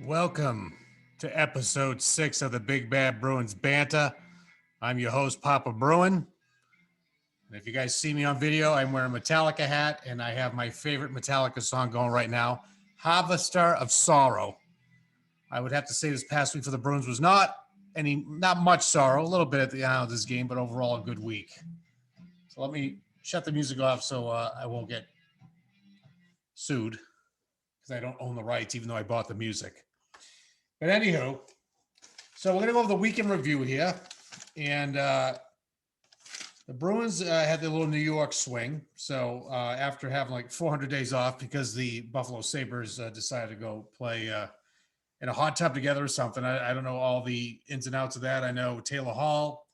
Welcome to episode 6 of the Big Bad Bruins Bantah. I'm your host, Papa Bruin. And if you guys see me on video, I'm wearing a Metallica hat, and I have my favorite Metallica song going right now, Harvester of Sorrow. I would have to say this past week for the Bruins was not much sorrow, a little bit at the end of this game, but overall a good week. So let me shut the music off so I won't get sued because I don't own the rights, even though I bought the music. But anywho, so we're going to go over the weekend review here. And the Bruins had their little New York swing. So after having like 400 days off because the Buffalo Sabres decided to go play in a hot tub together or something. I don't know all the ins and outs of that. I know Taylor Hall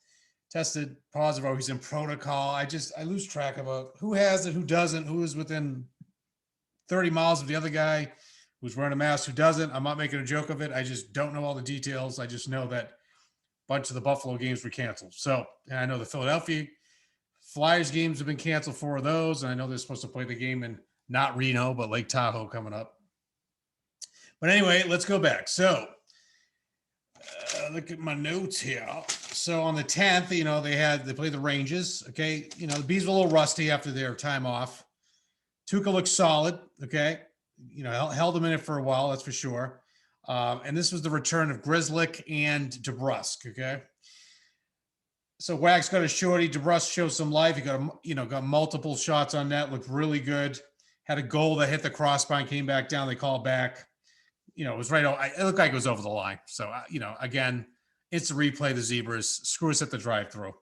tested positive. Oh, he's in protocol. I lose track of who has it, who doesn't, who is within 30 miles of the other guy who's wearing a mask, who doesn't. I'm not making a joke of it. I just don't know all the details. I just know that a bunch of the Buffalo games were canceled. So, and I know the Philadelphia Flyers games have been canceled, 4 of those. And I know they're supposed to play the game in not Reno, but Lake Tahoe coming up. But anyway, let's go back. So, look at my notes here. So on the 10th, they played the Rangers. Okay. The Bees were a little rusty after their time off. Tuukka looked solid. Okay. Held them in it for a while, that's for sure. And this was the return of Grzelcyk and DeBrusk, okay? So Wags got a shorty. DeBrusk showed some life. He got multiple shots on net, looked really good. Had a goal that hit the crossbar and came back down. They called back. It was right. It looked like it was over the line. So, again, it's a replay. The Zebras screw us at the drive-through.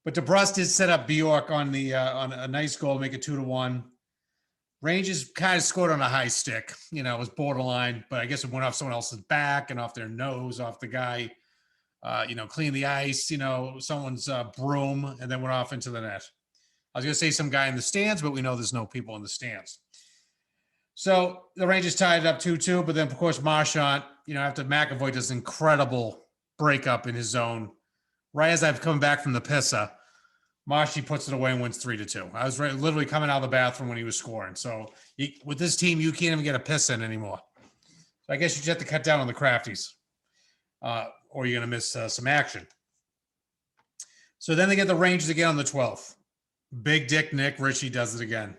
But DeBrusk did set up Bjork on a nice goal to make it 2-1. Rangers kind of scored on a high stick. It was borderline, but I guess it went off someone else's back and off their nose, off the guy, clean the ice, someone's broom, and then went off into the net. I was going to say some guy in the stands, but we know there's no people in the stands. So the Rangers tied it up 2-2, but then, of course, Marchand, after McAvoy does an incredible breakup in his zone, right as I've come back from the pissa, Marshy puts it away and wins 3-2. I was literally coming out of the bathroom when he was scoring. So with this team, you can't even get a piss in anymore. So I guess you just have to cut down on the crafties, or you're going to miss some action. So then they get the Rangers again on the 12th. Big Dick Nick Ritchie does it again.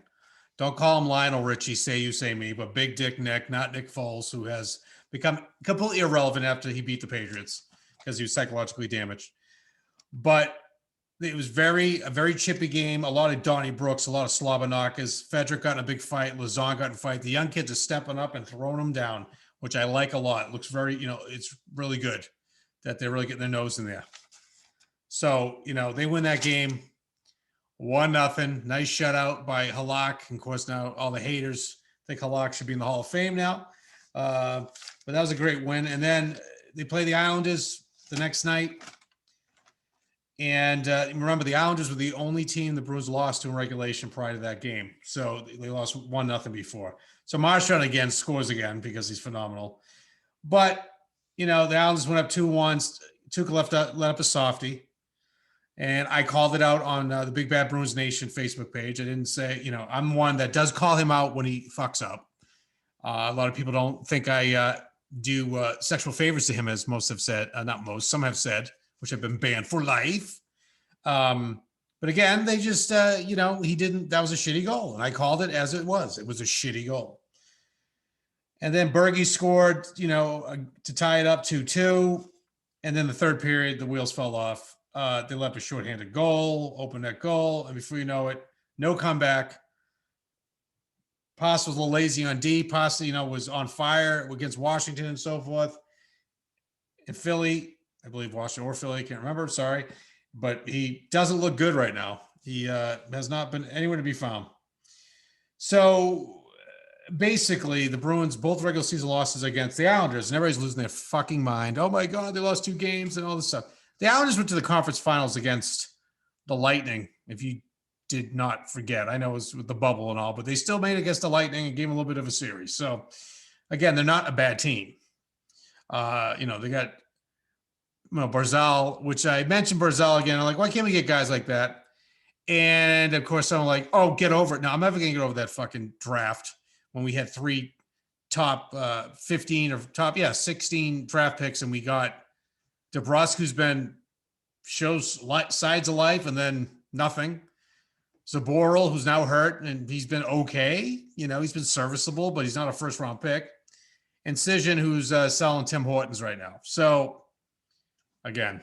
Don't call him Lionel Richie, say you, say me, but Big Dick Nick, not Nick Foles, who has become completely irrelevant after he beat the Patriots because he was psychologically damaged. But it was a very chippy game. A lot of Donnie Brooks, a lot of slobber knockers. Fedrick got in a big fight. Lazon got in a fight. The young kids are stepping up and throwing them down, which I like a lot. It looks very, it's really good that they're really getting their nose in there. So, they win that game 1-0. Nice shutout by Halak. And of course, now all the haters think Halak should be in the Hall of Fame now. But that was a great win. And then they play the Islanders the next night. And remember, the Islanders were the only team the Bruins lost to in regulation prior to that game. So they lost 1-0 before. So Marchand again scores again because he's phenomenal. But, the Islanders went up 2-1. Tuukka let up a softie. And I called it out on the Big Bad Bruins Nation Facebook page. I didn't say, I'm one that does call him out when he fucks up. A lot of people don't think I do sexual favors to him, as most have said. Not most, some have said, which have been banned for life. But again, they just, he didn't, that was a shitty goal. And I called it as it was. It was a shitty goal. And then Berge scored, to tie it up 2-2. And then the third period, the wheels fell off. They left a shorthanded goal, open net goal. And before you know it, no comeback. Pasta was a little lazy on D. Pasta, was on fire against Washington and so forth. And Philly, I believe Washington or Philly, I can't remember, sorry. But he doesn't look good right now. He has not been anywhere to be found. So basically, the Bruins, both regular season losses against the Islanders, and everybody's losing their fucking mind. Oh my God, they lost 2 games and all this stuff. The Islanders went to the conference finals against the Lightning, if you did not forget. I know it was with the bubble and all, but they still made it against the Lightning and gave them a little bit of a series. So, again, they're not a bad team. They got Barzal, which I mentioned Barzal again. I'm like, why can't we get guys like that? And, of course, I'm like, oh, get over it. Now, I'm never going to get over that fucking draft when we had 3 top 15 or top 16 draft picks, and we got DeBrusque, who's been shows sides of life and then nothing. Zaboral, who's now hurt, and he's been okay. He's been serviceable, but he's not a first round pick. And Cision, who's selling Tim Hortons right now. So again,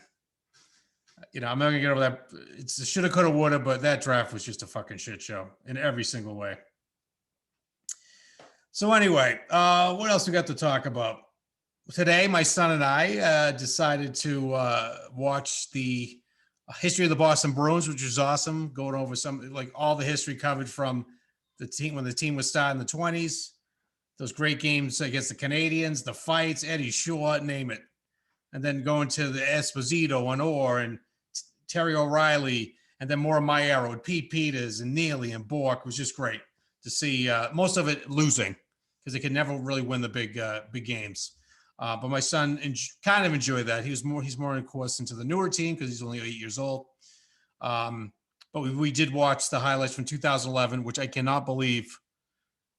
I'm not gonna get over that. It's a shoulda, coulda, woulda, but that draft was just a fucking shit show in every single way. So anyway, what else we got to talk about? Today, my son and I decided to watch the history of the Boston Bruins, which was awesome. Going over all the history covered from the team when the team was starting in the 20s. Those great games against the Canadians, the fights, Eddie Shore, name it. And then going to the Esposito and Orr and Terry O'Reilly, and then more Maero and Pete Peters and Neely and Bork. It was just great to see most of it losing because they could never really win the big games. But my son kind of enjoyed that. He's more of course into the newer team because he's only 8 years old. But we did watch the highlights from 2011, which I cannot believe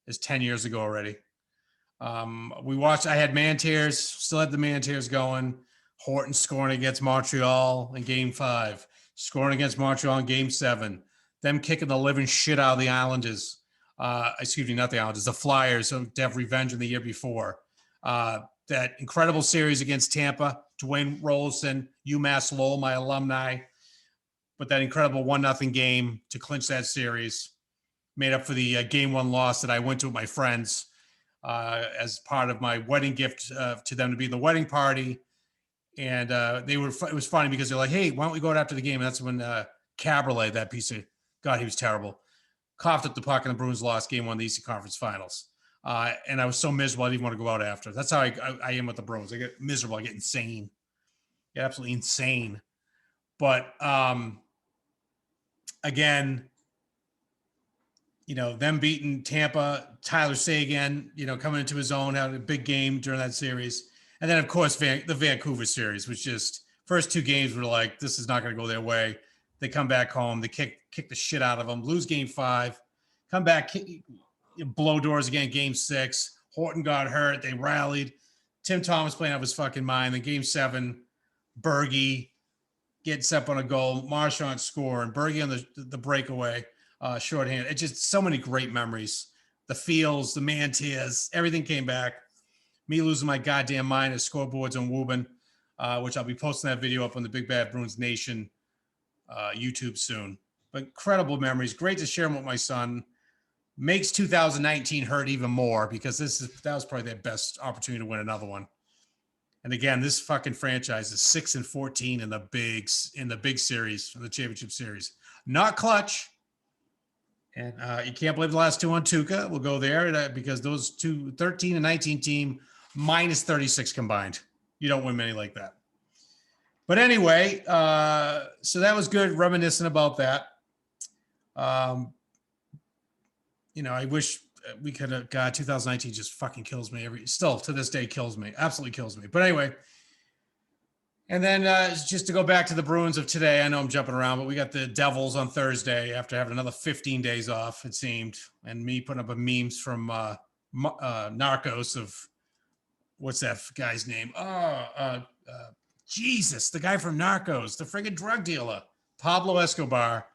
is 10 years ago already. I had man tears, still had the man tears going. Horton scoring against Montreal in game 5, scoring against Montreal in game 7, them kicking the living shit out of the Islanders. Excuse me, not the Islanders, the Flyers, so to have revenge in the year before. That incredible series against Tampa, Dwayne Rolson, UMass Lowell, my alumni. But that incredible 1-0 game to clinch that series made up for the game 1 loss that I went to with my friends as part of my wedding gift to them to be the wedding party. And it was funny because they're like, hey, why don't we go out after the game? And that's when Cabriolet, that piece of, God, he was terrible, coughed up the puck and the Bruins lost game 1 of the Eastern Conference Finals. And I was so miserable, I didn't want to go out after. That's how I am with the Bruins. I get miserable. I get insane. Get absolutely insane. But again, them beating Tampa, Tyler Seguin, coming into his own, had a big game during that series. And then, of course, the Vancouver series was just first 2 games were like, this is not going to go their way. They come back home. They kick the shit out of them, lose game 5, come back, blow doors again, game 6. Horton got hurt. They rallied. Tim Thomas playing out of his fucking mind. Then game 7, Bergie gets up on a goal. Marchand score. And Bergie on the breakaway, shorthand. It's just so many great memories. The feels, the man tears, everything came back. Me losing my goddamn mind at scoreboards on Woburn, which I'll be posting that video up on the Big Bad Bruins Nation YouTube soon. But incredible memories. Great to share them with my son. Makes 2019 hurt even more because that was probably their best opportunity to win another one. And again, this fucking franchise is 6-14 in the big series, the championship series. Not clutch. And you can't believe the last 2 on Tuca. We'll go there because those 13 and 19 team minus 36 combined. You don't win many like that. But anyway, so that was good reminiscing about that. I wish we could have, God, 2019 just fucking kills me. Still to this day kills me. Absolutely kills me. But anyway, and then just to go back to the Bruins of today, I know I'm jumping around, but we got the Devils on Thursday after having another 15 days off, it seemed. And me putting up a memes from Narcos of, what's that guy's name? Jesus, the guy from Narcos, the friggin' drug dealer, Pablo Escobar,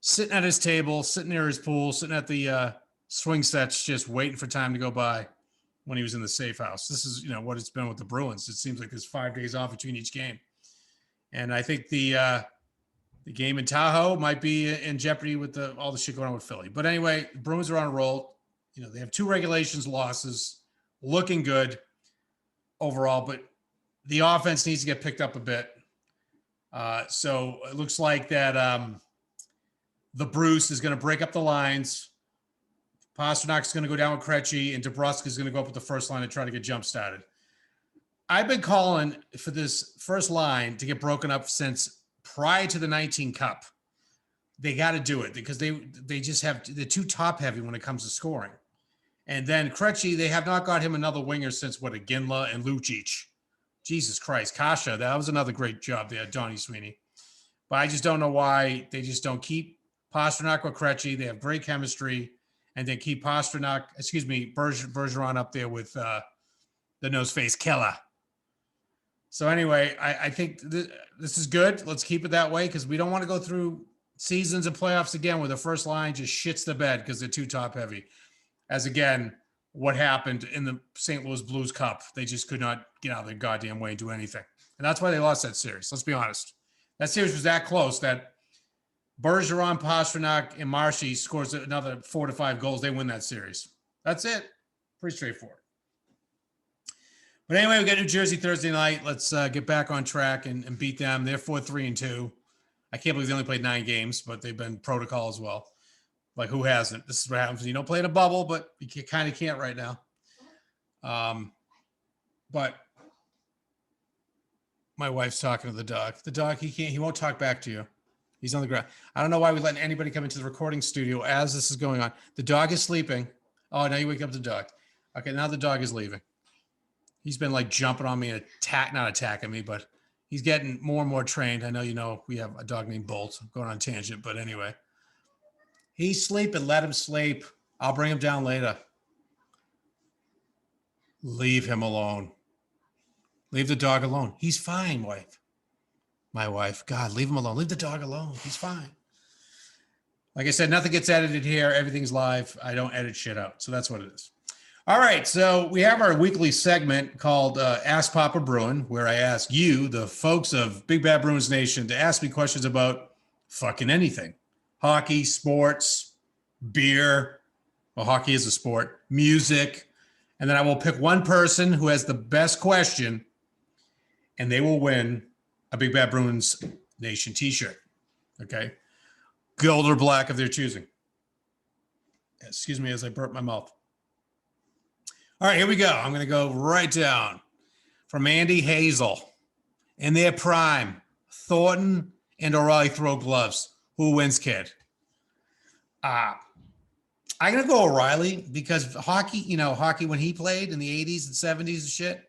sitting at his table, sitting near his pool, sitting at the swing sets, just waiting for time to go by when he was in the safe house. This is, what it's been with the Bruins. It seems like there's 5 days off between each game. And I think the game in Tahoe might be in jeopardy with all the shit going on with Philly. But anyway, the Bruins are on a roll. They have 2 regulations losses, looking good overall, but the offense needs to get picked up a bit. So it looks like that the Bruce is going to break up the lines. Pasternak is going to go down with Krejci, and DeBrusque is going to go up with the first line and try to get jump started. I've been calling for this first line to get broken up since prior to the 19 Cup. They got to do it because they're too top heavy when it comes to scoring. And then Krejci, they have not got him another winger since Ginla and Lucic. Jesus Christ, Kasha, that was another great job there, Donnie Sweeney. But I just don't know why they just don't keep Pasternak or Krejci. They have great chemistry. and then keep Bergeron up there with the nose face killer. So anyway, I think this is good. Let's keep it that way because we don't want to go through seasons of playoffs again where the first line just shits the bed because they're too top heavy. As again, what happened in the St. Louis Blues Cup. They just could not get out of their goddamn way and do anything. And that's why they lost that series. Let's be honest. That series was that close that Bergeron, Pastrnak, and Marshy scores another 4 to 5 goals. They win that series. That's it. Pretty straightforward. But anyway, we got New Jersey Thursday night. Let's get back on track and beat them. They're 4-3-2. I can't believe they only played 9 games, but they've been protocol as well. Like, who hasn't? This is what happens when you don't play in a bubble, but you kind of can't right now. But my wife's talking to the dog. The dog, he won't talk back to you. He's on the ground. I don't know why we letting anybody come into the recording studio as this is going on. The dog is sleeping. Oh, now you wake up the dog. Okay, now the dog is leaving. He's been like jumping on me and not attacking me, but he's getting more and more trained. I know, we have a dog named Bolt. I'm going on a tangent, but anyway. He's sleeping. Let him sleep. I'll bring him down later. Leave him alone. Leave the dog alone. He's fine, wife. My wife. God, leave him alone. Leave the dog alone. He's fine. Like I said, nothing gets edited here. Everything's live. I don't edit shit out. So that's what it is. All right. So we have our weekly segment called Ask Papa Bruin, where I ask you, the folks of Big Bad Bruins Nation, to ask me questions about fucking anything. Hockey, sports, beer. Well, hockey is a sport. Music. And then I will pick one person who has the best question, and they will win a Big Bad Bruins Nation t-shirt. Okay? Gold or black of their choosing. Excuse me as I burp my mouth. All right, here we go. I'm going to go right down. From Andy Hazel. In their prime, Thornton and O'Reilly throw gloves. Who wins, kid? I'm going to go O'Reilly because hockey when he played in the 80s and 70s and shit,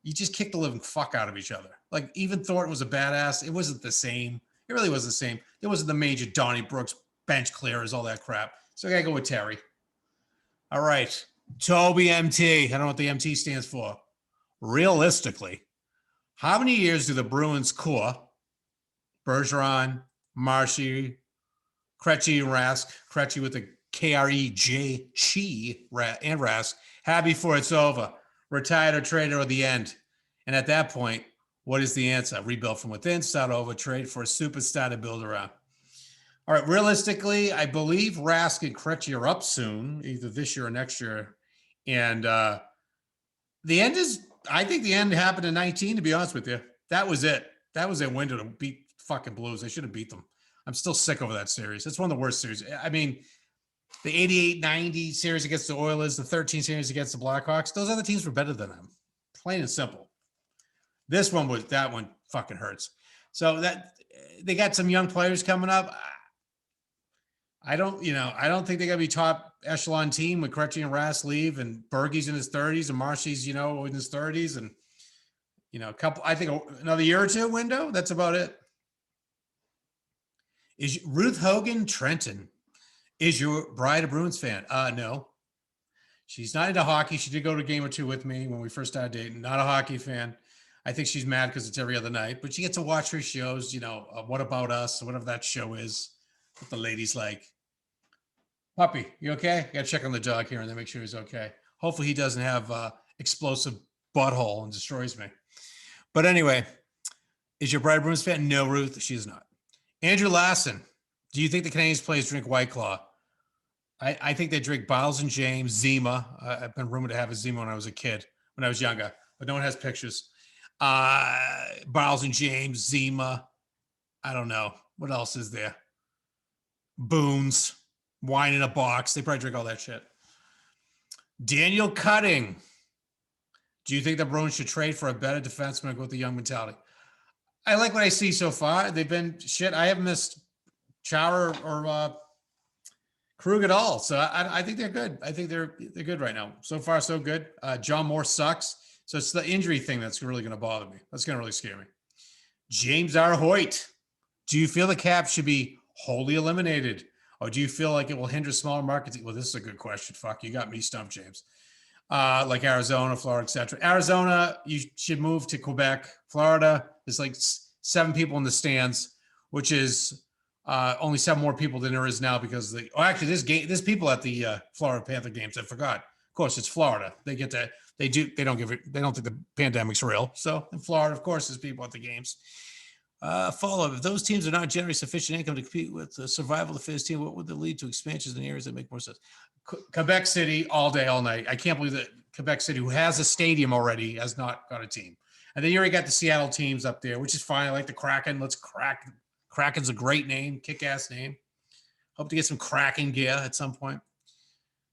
you just kicked the living fuck out of each other. Like, even Thornton was a badass. It wasn't the same. It really wasn't the same. It wasn't the major Donnie Brooks bench clearers, all that crap. So I got to go with Terry. All right. Toby MT. I don't know what the MT stands for. Realistically, how many years do the Bruins core, Bergeron, Marshy, Krejci, and Rask, Krejci with the K-R-E-J, and Rask, have before it's over? Retired or traded or the end? And at that point, what is the answer? Rebuild from within, start over, trade for a superstar to build around. All right, realistically, I believe Rask and Krejci are up soon, either this year or next year. And I think the end happened in 19, to be honest with you. That was it. That was their window to beat fucking Blues. They should have beat them. I'm still sick over that series. It's one of the worst series. I mean, the 88-90 series against the Oilers, the 13 series against the Blackhawks, those other teams were better than them. Plain and simple. That one fucking hurts. So that they got some young players coming up. I don't think they're gonna be top echelon team when Krejci and Rask leave and Bergey's in his 30s and Marshy's, in his 30s and I think another year or two window. That's about it. Is Ruth Hogan Trenton? Is your bride a Bruins fan? No. She's not into hockey. She did go to a game or two with me when we first started dating. Not a hockey fan. I think she's mad because it's every other night, but she gets to watch her shows, What About Us, or whatever that show is, what the ladies like. Puppy, you okay? I got to check on the dog here and then make sure he's okay. Hopefully he doesn't have explosive butthole and destroys me. But anyway, is your bride a Bruins fan? No, Ruth, she is not. Andrew Lassen, do you think the Canadiens players drink White Claw? I think they drink Biles and James, Zima. I've been rumored to have a Zima when I was a kid, when I was younger, but no one has pictures. Biles and James, Zima. I don't know. What else is there? Boons, wine in a box. They probably drink all that shit. Daniel Cutting. Do you think the Bruins should trade for a better defenseman with the young mentality? I like what I see so far. They've been shit. I haven't missed Chara or Krug at all. So I think they're good. I think they're good right now. So far, so good. John Moore sucks. So it's the injury thing that's really going to bother me. That's going to really scare me. James R. Hoyt. Do you feel the Caps should be wholly eliminated Oh, do you feel like it will hinder smaller markets? Well, this is a good question. Fuck, you got me stumped, James. Like Arizona, Florida, etc. Arizona, you should move to Quebec. Florida, there's like 7 people in the stands, which is only 7 more people than there is now because actually there's people at the Florida Panther games. I forgot. Of course, it's Florida. They get to they don't think the pandemic's real. So in Florida, of course, there's people at the games. Follow-up. If those teams are not generating sufficient income to compete with the survival of the fittest team, what would lead to expansions in areas that make more sense? Quebec City all day, all night. I can't believe that Quebec City, who has a stadium already, has not got a team. And then you already got the Seattle teams up there, which is fine. I like the Kraken. Let's crack. Kraken's a great name, kick-ass name. Hope to get some Kraken gear at some point.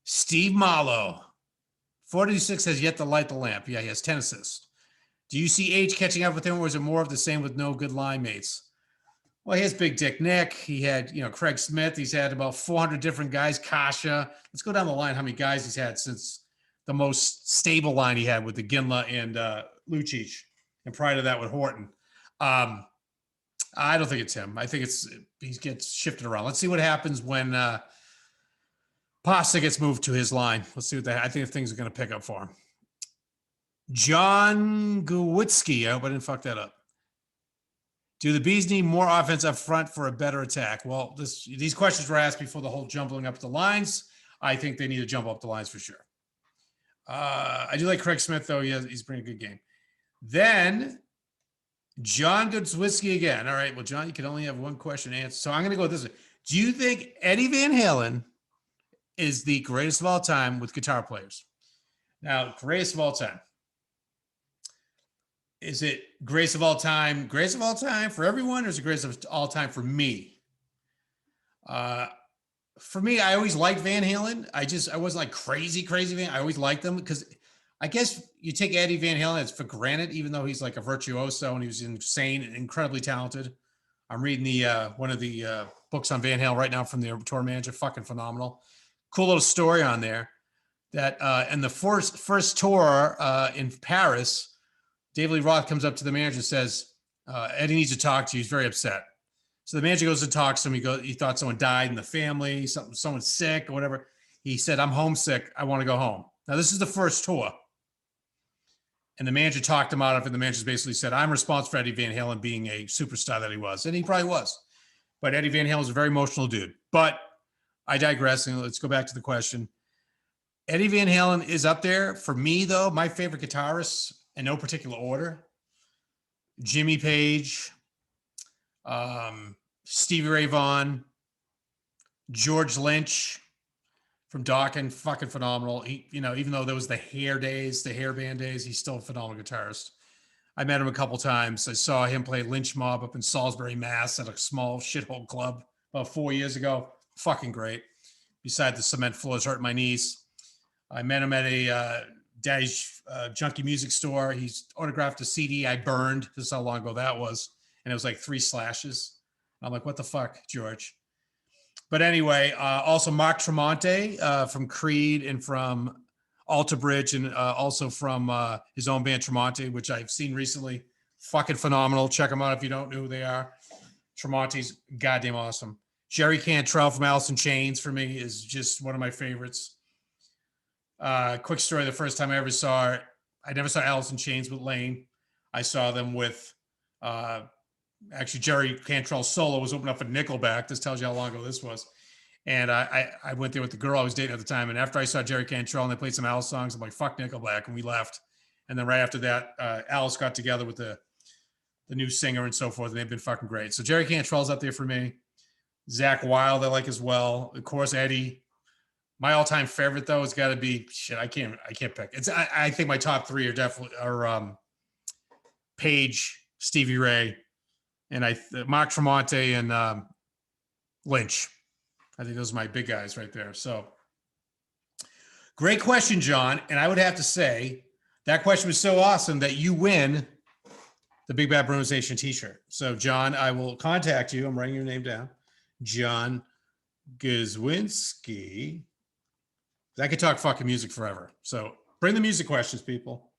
Steve Marlowe, 46, has yet to light the lamp. Yeah, he has 10 assists. Do you see age catching up with him, or is it more of the same with no good line mates? Well, he has Big Dick Nick. He had, Craig Smith. He's had about 400 different guys. Kasha. Let's go down the line. How many guys he's had since the most stable line he had with the Ginla and Lucic, and prior to that with Horton. I don't think it's him. I think he gets shifted around. Let's see what happens when Pasta gets moved to his line. Let's see I think things are going to pick up for him. John Gowitsky. I hope I didn't fuck that up. Do the Bees need more offense up front for a better attack? Well, these questions were asked before the whole jumbling up the lines. I think they need to jump up the lines for sure. I do like Craig Smith, though. He's bringing a good game. Then John Gowitsky again. All right. Well, John, you can only have one question to answer. So I'm going to go this way. Do you think Eddie Van Halen is the greatest of all time with guitar players? Now, greatest of all time. Is it greatest of all time for everyone, or is it greatest of all time for me? For me, I always liked Van Halen. I wasn't like crazy Van. I always liked them because I guess you take Eddie Van Halen as for granted, even though he's like a virtuoso and he was insane and incredibly talented. I'm reading one of the books on Van Halen right now from the tour manager. Fucking phenomenal. Cool little story on there that in the first tour in Paris, David Lee Roth comes up to the manager and says, Eddie needs to talk to you. He's very upset. So the manager goes and talks to him. He thought someone died in the family, someone's sick or whatever. He said, I'm homesick. I want to go home. Now, this is the first tour. And the manager talked him out of it. The manager basically said, I'm responsible for Eddie Van Halen being a superstar that he was. And he probably was. But Eddie Van Halen was a very emotional dude. But I digress. And let's go back to the question. Eddie Van Halen is up there. For me, though, my favorite guitarists, in no particular order, Jimmy Page, Stevie Ray Vaughan, George Lynch from Dawkins, fucking phenomenal. He, even though there was the hairband days, he's still a phenomenal guitarist. I met him a couple times. I saw him play Lynch Mob up in Salisbury, Mass at a small shithole club about 4 years ago. Fucking great. Beside the cement floors hurting my knees. I met him at a Daddy's Junkie Music Store. He's autographed a CD I burned. This is how long ago that was. And it was like 3 slashes. I'm like, what the fuck, George? But anyway, also Mark Tremonti from Creed and from Alter Bridge, and also from his own band Tremonti, which I've seen recently. Fucking phenomenal. Check them out if you don't know who they are. Tremonti's goddamn awesome. Jerry Cantrell from Alice in Chains for me is just one of my favorites. Quick story, the first time I ever saw it, I never saw Alice in Chains with Lane. I saw them with actually Jerry Cantrell's solo was opening up for Nickelback. This tells you how long ago this was. And I went there with the girl I was dating at the time. And after I saw Jerry Cantrell and they played some Alice songs, I'm like, fuck Nickelback. And we left. And then right after that, Alice got together with the new singer and so forth. And they've been fucking great. So Jerry Cantrell's up there for me. Zach Wilde I like as well. Of course, Eddie. My all-time favorite though has got to be shit. I can't pick. I think my top 3 are definitely Page, Stevie Ray, and Mark Tremonti and Lynch. I think those are my big guys right there. So great question, John. And I would have to say that question was so awesome that you win the Big Bad Bruins Nation t-shirt. So John, I will contact you. I'm writing your name down. John Gowitsky. I could talk fucking music forever. So bring the music questions, people.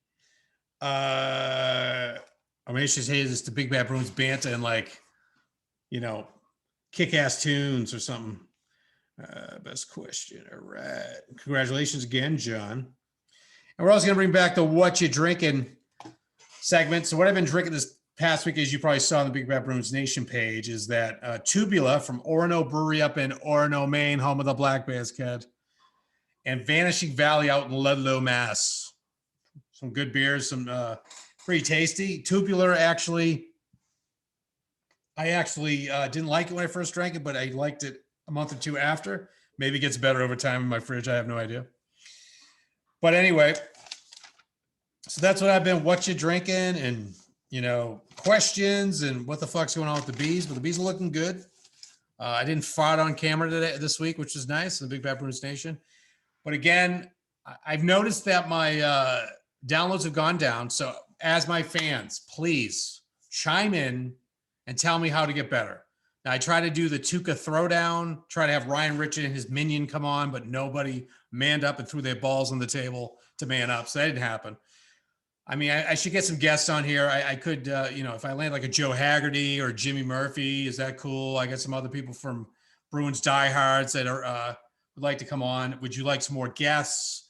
I'm anxious to say this to Big Bad Bruins Bantah and kick-ass tunes or something. Best question. All right. Congratulations again, John. And we're also going to bring back the Whatcha Drinkin segment. So what I've been drinking this past week, as you probably saw on the Big Bad Bruins Nation page, is that Tubula from Orono Brewery up in Orono, Maine, home of the Black Bears, kid, and Vanishing Valley out in Ludlow, Mass. Some good beers, some pretty tasty. Tubular, actually, I actually didn't like it when I first drank it, but I liked it a month or two after. Maybe it gets better over time in my fridge. I have no idea. But anyway, so that's what I've been Whatcha Drinkin, and, you know, questions and what the fuck's going on with the bees. But the bees are looking good. I didn't fart on camera this week, which is nice in the Big Bad Bruins Nation. But again, I've noticed that my downloads have gone down. So as my fans, please chime in and tell me how to get better. Now, I try to do the Tuca throwdown, try to have Ryan Richard and his minion come on, but nobody manned up and threw their balls on the table to man up. So that didn't happen. I mean, I should get some guests on here. I could, you know, if I land like a Joe Haggerty or Jimmy Murphy, is that cool? I got some other people from Bruins Diehards that are would like to come on. Would you like some more guests?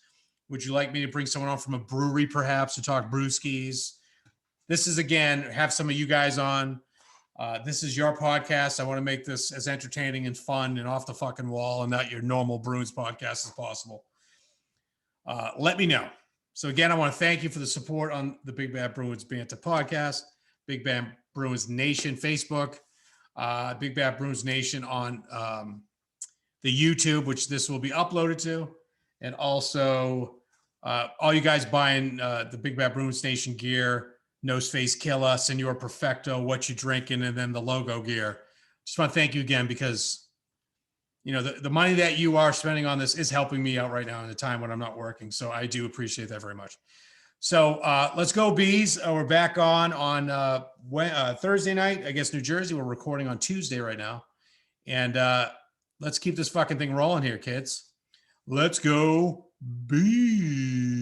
Would you like me to bring someone on from a brewery perhaps to talk brewskis? This is, again, have some of you guys on. This is your podcast. I want to make this as entertaining and fun and off the fucking wall and not your normal Bruins podcast as possible. Let me know. So again, I want to thank you for the support on the Big Bad Bruins Bantah podcast, Big Bad Bruins Nation Facebook, Big Bad Bruins Nation on the YouTube, which this will be uploaded to, and also all you guys buying the Big Bad Bruins Nation gear, Nose Face Killer, Senor Perfecto, Whatcha Drinkin, and then the logo gear. Just want to thank you again because, you know, the money that you are spending on this is helping me out right now in the time when I'm not working. So I do appreciate that very much. So let's go, bees. We're back on Thursday night, I guess, New Jersey. We're recording on Tuesday right now. And let's keep this fucking thing rolling here, kids. Let's go, bees.